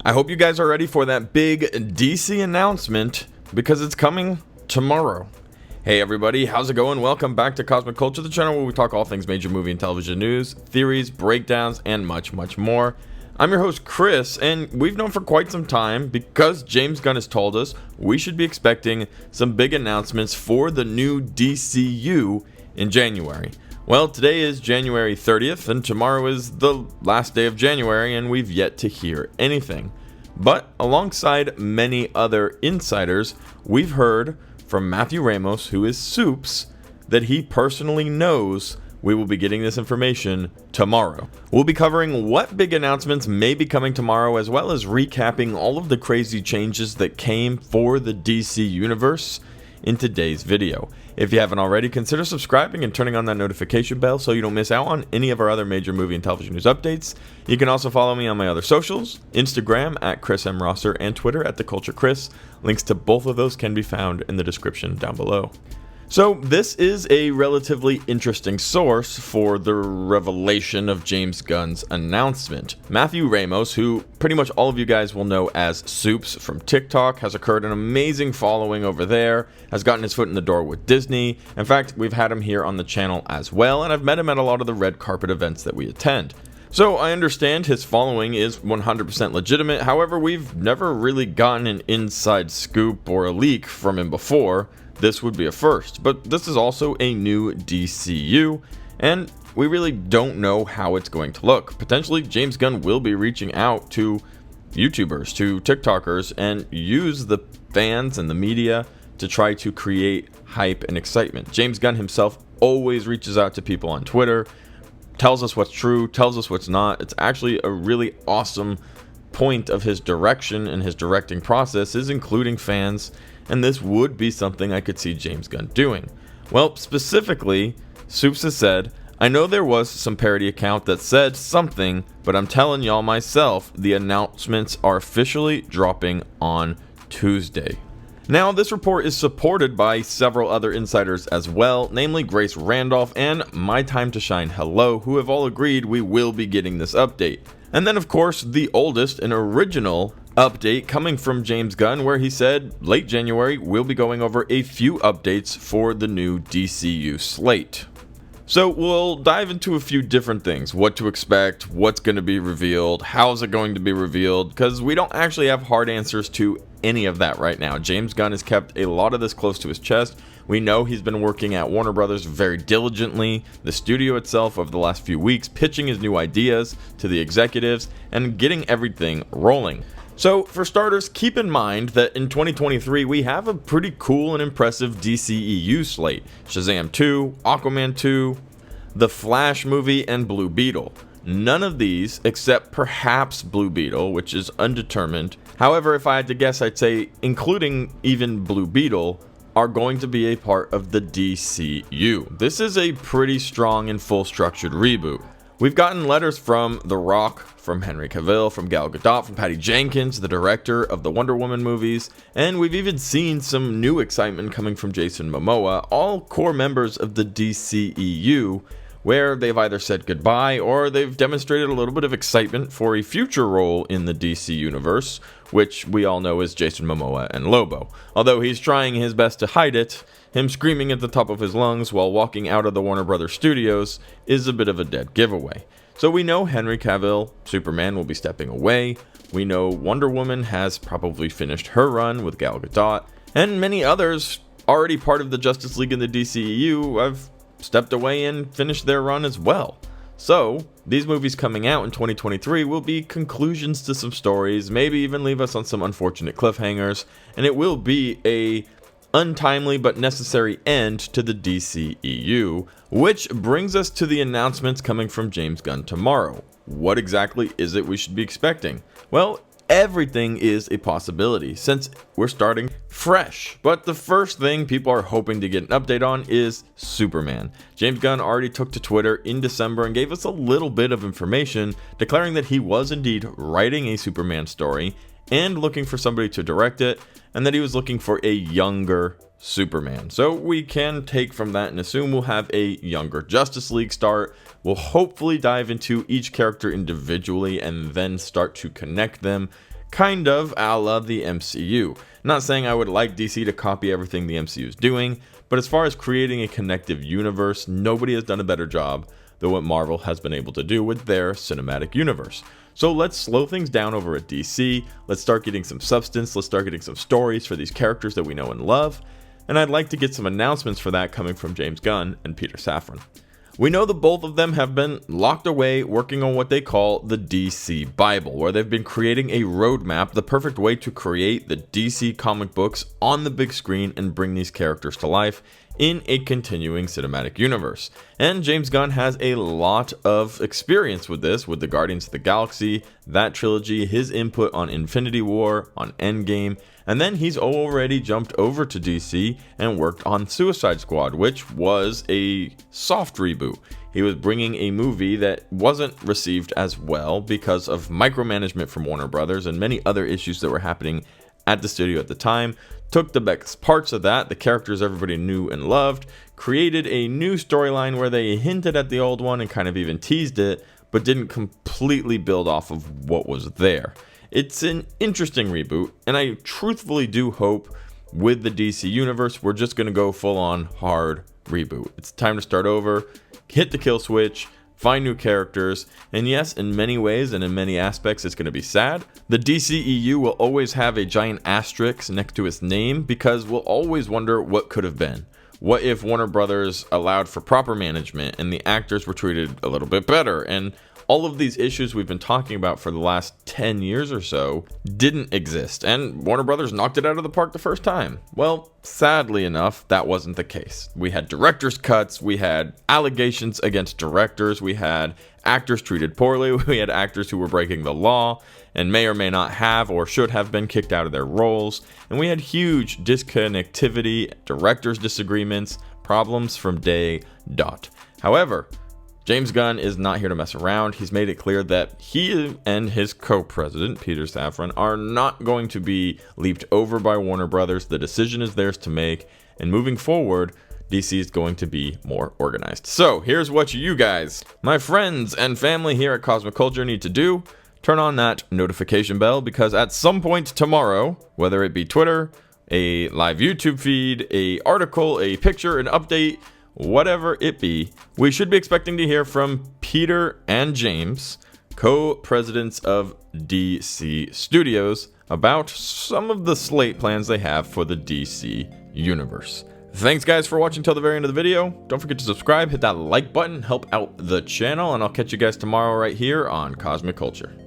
I hope you guys are ready for that big DC announcement because it's coming tomorrow. Hey everybody, how's it going? Welcome back to Cosmic Culture, the channel where we talk all things major movie and television news, theories, breakdowns, and much more. I'm your host Chris, and we've known for quite some time, because James Gunn has told us, we should be expecting some big announcements for the new DCEU in January. Well, today is January 30th, and tomorrow is the last day of January, and we've yet to hear anything. But alongside many other insiders, we've heard from Matthew Ramos, who is Soups, that he personally knows we will be getting this information tomorrow. We'll be covering what big announcements may be coming tomorrow, as well as recapping all of the crazy changes that came for the DC universe in today's video. If you haven't already, consider subscribing and turning on that notification bell so you don't miss out on any of our other major movie and television news updates. You can also follow me on my other socials, Instagram at Chris M. Rosser and Twitter at TheCultureChris. Links to both of those can be found in the description down below. So this is a relatively interesting source for the revelation of James Gunn's announcement. Matthew Ramos, who pretty much all of you guys will know as Soups from TikTok, has occurred an amazing following over there, has gotten his foot in the door with Disney. In fact, we've had him here on the channel as well, and I've met him at a lot of the red carpet events that we attend. So I understand his following is 100% legitimate, however, we've never really gotten an inside scoop or a leak from him before. This would be a first, but this is also a new DCU, and we really don't know how it's going to look. Potentially, James Gunn will be reaching out to YouTubers, to TikTokers, and use the fans and the media to try to create hype and excitement. James Gunn himself always reaches out to people on Twitter, tells us what's true, tells us what's not. It's actually a really awesome point of his direction and his directing process is including fans, and this would be something I could see James Gunn doing. Well, specifically, Soups has said, I know there was some parody account that said something, but I'm telling y'all myself, the announcements are officially dropping on Tuesday. Now, this report is supported by several other insiders as well, namely Grace Randolph and My Time to Shine Hello, who have all agreed we will be getting this update. And then, of course, the oldest and original update coming from James Gunn, where he said late January we'll be going over a few updates for the new DCU slate. So we'll dive into a few different things, what to expect, what's going to be revealed, how's it going to be revealed, because we don't actually have hard answers to any of that right now. James Gunn has kept a lot of this close to his chest. We know he's been working at Warner Brothers very diligently, the studio itself, over the last few weeks, pitching his new ideas to the executives and getting everything rolling. So for starters, keep in mind that in 2023 we have a pretty cool and impressive DCEU slate. Shazam 2, Aquaman 2, The Flash movie, and Blue Beetle. None of these, except perhaps Blue Beetle, which is undetermined. However, if I had to guess, I'd say including even Blue Beetle, are going to be a part of the DCU. This is a pretty strong and full structured reboot. We've gotten letters from The Rock, from Henry Cavill, from Gal Gadot, from Patty Jenkins, the director of the Wonder Woman movies, and we've even seen some new excitement coming from Jason Momoa, all core members of the DCEU, where they've either said goodbye or they've demonstrated a little bit of excitement for a future role in the DC universe, which we all know is Jason Momoa and Lobo. Although he's trying his best to hide it, him screaming at the top of his lungs while walking out of the Warner Brothers studios is a bit of a dead giveaway. So we know Henry Cavill, Superman, will be stepping away. We know Wonder Woman has probably finished her run with Gal Gadot, and many others already part of the Justice League in the DCEU have stepped away and finished their run as well. So these movies coming out in 2023 will be conclusions to some stories, maybe even leave us on some unfortunate cliffhangers, and it will be a untimely but necessary end to the DCEU, which brings us to the announcements coming from James Gunn tomorrow. What exactly is it we should be expecting? Well, everything is a possibility since we're starting fresh. But the first thing people are hoping to get an update on is Superman. James Gunn already took to Twitter in December and gave us a little bit of information, declaring that he was indeed writing a Superman story and looking for somebody to direct it, and that he was looking for a younger Superman. So we can take from that and assume we'll have a younger Justice League start. We'll hopefully dive into each character individually and then start to connect them, kind of a la the MCU. Not saying I would like DC to copy everything the MCU is doing, but as far as creating a connective universe, nobody has done a better job than what Marvel has been able to do with their cinematic universe. So let's slow things down over at DC, let's start getting some substance, let's start getting some stories for these characters that we know and love, and I'd like to get some announcements for that coming from James Gunn and Peter Safran. We know that both of them have been locked away working on what they call the DC Bible, where they've been creating a roadmap, the perfect way to create the DC comic books on the big screen and bring these characters to life in a continuing cinematic universe. And James Gunn has a lot of experience with this, with the Guardians of the Galaxy, that trilogy, his input on Infinity War, on Endgame, and then he's already jumped over to DC and worked on Suicide Squad, which was a soft reboot. He was bringing a movie that wasn't received as well because of micromanagement from Warner Brothers and many other issues that were happening at the studio at the time. Took the best parts of that, the characters everybody knew and loved, created a new storyline where they hinted at the old one and kind of even teased it, but didn't completely build off of what was there. It's an interesting reboot, and I truthfully do hope with the DC universe, we're just going to go full on hard reboot. It's time to start over, hit the kill switch, find new characters, and yes, in many ways and in many aspects, it's going to be sad. The DCEU will always have a giant asterisk next to its name because we'll always wonder what could have been. What if Warner Brothers allowed for proper management and the actors were treated a little bit better? And all of these issues we've been talking about for the last 10 years or so didn't exist, and Warner Brothers knocked it out of the park the first time. Well, sadly enough, that wasn't the case. We had director's cuts, we had allegations against directors, we had actors treated poorly, we had actors who were breaking the law and may or may not have or should have been kicked out of their roles, and we had huge disconnectivity, directors' disagreements, problems from day dot. However, James Gunn is not here to mess around. He's made it clear that he and his co-president, Peter Safran, are not going to be leaped over by Warner Brothers. The decision is theirs to make, and moving forward, DC is going to be more organized. So here's what you guys, my friends and family here at Cosmic Culture, need to do. Turn on that notification bell, because at some point tomorrow, whether it be Twitter, a live YouTube feed, a article, a picture, an update, whatever it be, we should be expecting to hear from Peter and James, co-presidents of DC Studios, about some of the Slate plans they have for the DC universe. Thanks guys for watching till the very end of the video. Don't forget to subscribe, hit that like button, help out the channel, and I'll catch you guys tomorrow right here on Cosmic Culture.